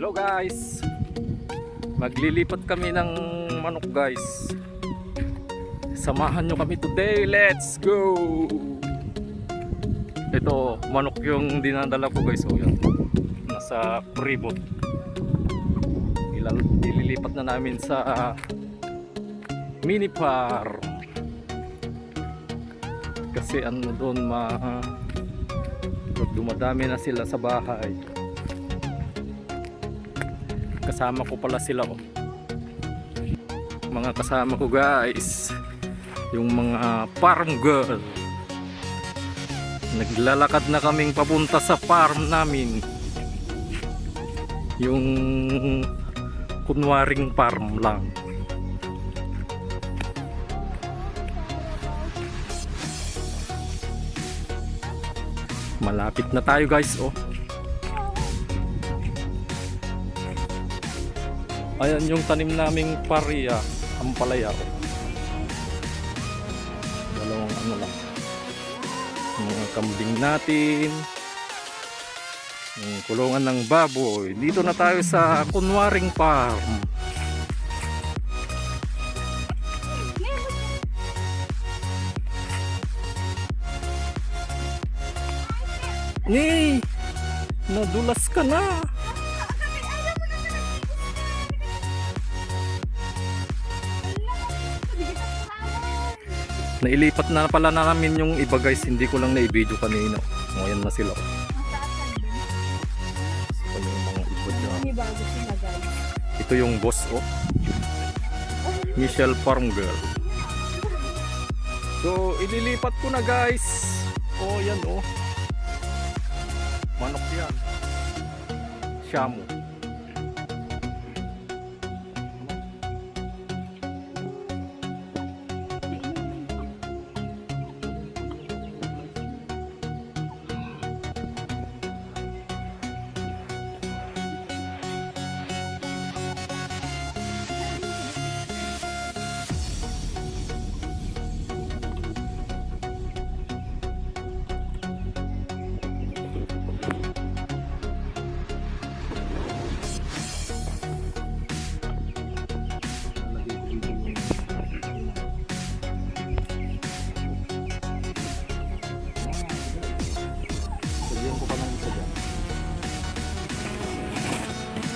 Hello guys, maglilipat kami ng manok guys. Samahan nyo kami today, let's go. Ito manok yung dinadala ko guys. Oh, yan. Nasa pre-boat. Ililipat na namin sa mini farm kasi ano doon dumadami na sila sa bahay. Kasama ko pala sila, oh. Mga kasama ko guys, yung mga farm girl. Naglalakad na kaming papunta sa farm namin, yung kunwaring farm lang. Malapit na tayo guys, oh. Ayan yung tanim naming paria, ampalaya, oh. Dalawang ano lang, mga kambing natin, yung kulungan ng baboy. Dito na tayo sa kunwaring farm. Ni, nadulas ka na. Nailipat na pala namin yung iba guys, hindi ko lang na-i-video kanina. Ngayon na sila. Ano yung mga iba dyan? Ito yung boss, oh. Michelle Farm Girl. So, ililipat ko na guys. Oh, yan oh. Manok yan. Shamu.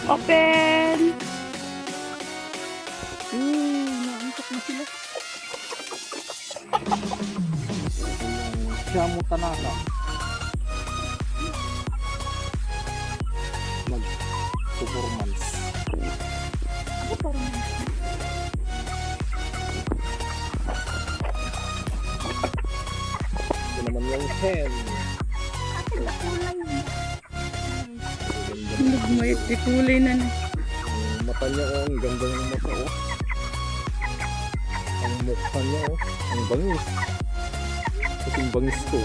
Open! Naantok na sila. Shamu Tanaka. Mag-performance. Ako parang Ito naman yung hen. may kulay na na. Ang mata niya, oh, ang ganda ng mata, oh. Ang mukha niya, oh, ang bangis. Kasing bangis ko.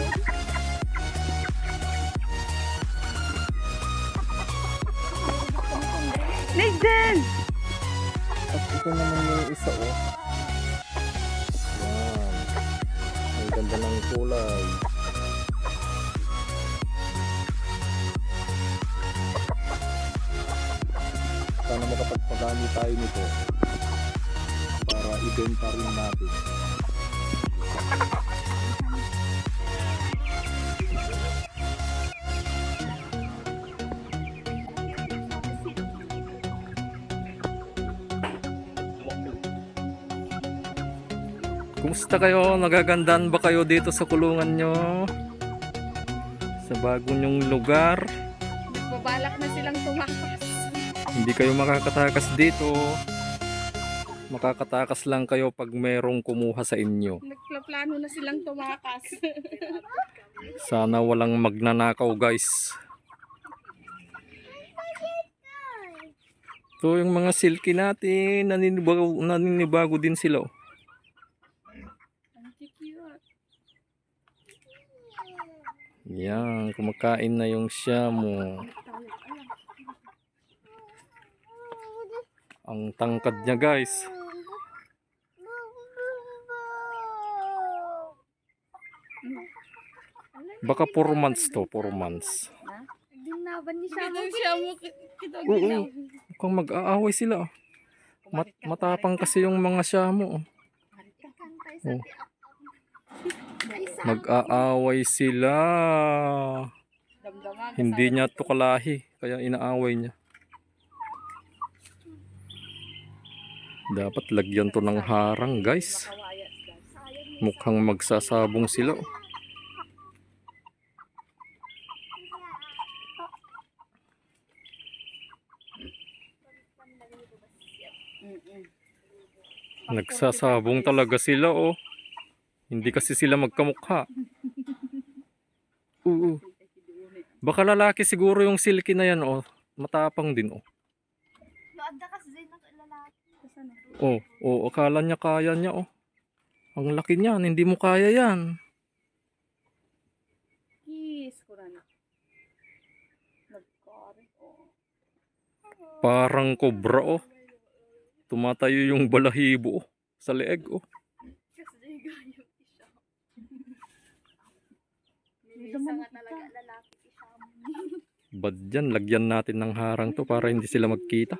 Nathan! At ito naman yung isa, oh. Yan. Ang ganda ng kulay. Sana makapagpadami tayo nito para ibenta rin natin. Kumusta kayo? Nagagandaan ba kayo dito sa kulungan nyo? Sa bago nyong lugar? Nagbabalak na silang tumakas. Hindi kayo makakatakas dito. Makakatakas lang kayo pag merong kumuha sa inyo. Nagplano na silang tumakas. Sana walang magnanakaw guys. Ito yung mga silky natin. Naninibago din sila. Ang cute. Yan, kumakain na yung shamu. Ang tangkad niya guys. Baka 4 months to, 4 months. Dinaban ni Shamu. Ito, Oo, ginaw. mukhang mag-aaway sila. Matapang kasi yung mga Shamu. Oh. Mag-aaway sila. Damdaman. Hindi niya to kalahi, kaya inaaway niya. Dapat lagyan to ng harang, guys. Mukhang magsasabong sila. Nagsasabong talaga sila, oh. Hindi kasi sila magkamukha. Oo. Baka lalaki siguro yung silky na yan, oh. Matapang din, oh. Oh, oh, akala niya kaya niya, oh. Ang laki niyan, hindi mo kaya yan. Kiss ko na. Nagkari. Oh. Parang kobra, oh. Tumatayo yung balahibo, oh, sa leeg, oh. Isa nga talaga lalaki siya. Bad yan, lagyan natin ng harang to para hindi sila magkita.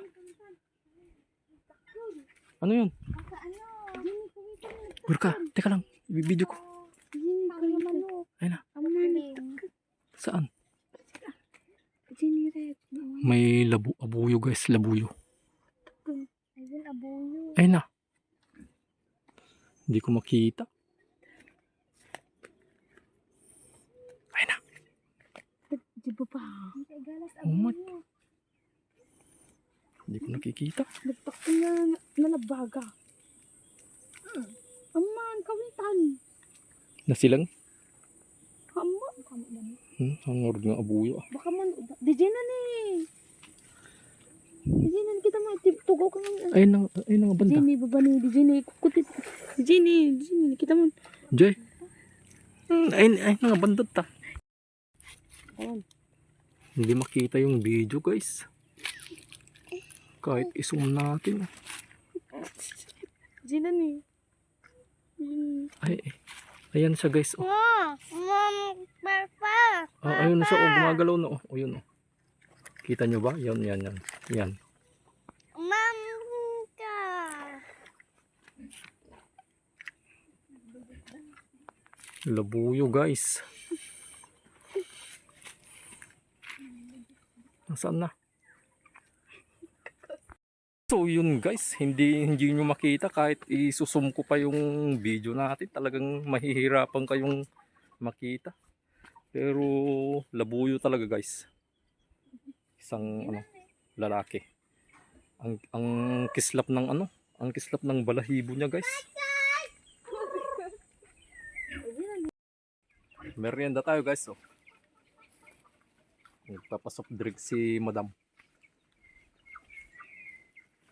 Ano yun? Burka, teka lang, ibibidyo ko. Ayun na. Saan? May abuyo, guys, labuyo. Ayun na. Hindi ko makita. Ayun na. Di ba pa? Oh my. Hindi ko nakikita. Nagtakto na nalabaga. Aman, kawitan. Nasilang? Hama. Ang orod ng abuyo. Baka man, DJ na ni. DJ na kita mo, tugaw ka nga. Ayun ang banda. DJ ni, baba ni, DJ ni, kukutit. DJ ni, kita mo. Jay. Ayun ang banda ta. Ayun. Hindi makita yung video, guys. Kahit i-zoom natin. DJ na ni. Ay, ayan siya, guys. Oh. Mom, papa. Ayun na siya, oh, gumagalaw na, oh. Ayun, oh. Kita nyo ba? Yan. Yan. Mom, ka. Labuyo, guys. Nasaan na? So yun, guys, hindi nyo makita kahit isusum ko pa yung video natin. Talagang mahihirapan kayong makita. Pero labuyo talaga, guys. Isang lalaki. Ang kislap ng ang kislap ng balahibo niya, guys. Merienda tayo, guys, oh. Nagpapasok drink si Madam.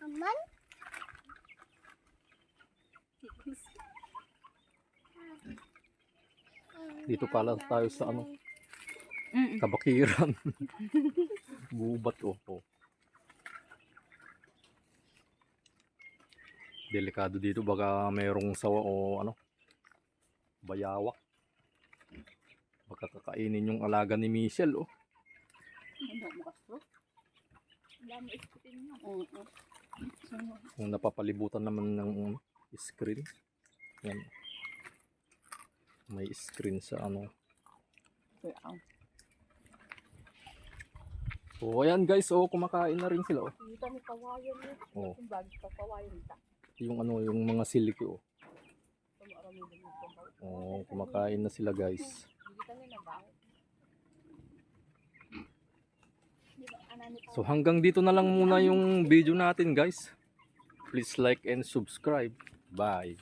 Aman? Dito pala tayo sa Kabakiran. Gubat, oh. Delikado dito, baka mayroong sawa o bayawak. Baka kakainin yung alaga ni Michelle, oh. Kung napapalibutan naman ng screen. Yan. May screen sa So ayan, guys, oh, kumakain na rin sila, oh. Oh. Yung yung mga silky, oh. Oh, kumakain na sila, guys. So hanggang dito na lang muna yung video natin, guys. Please like and subscribe. Bye.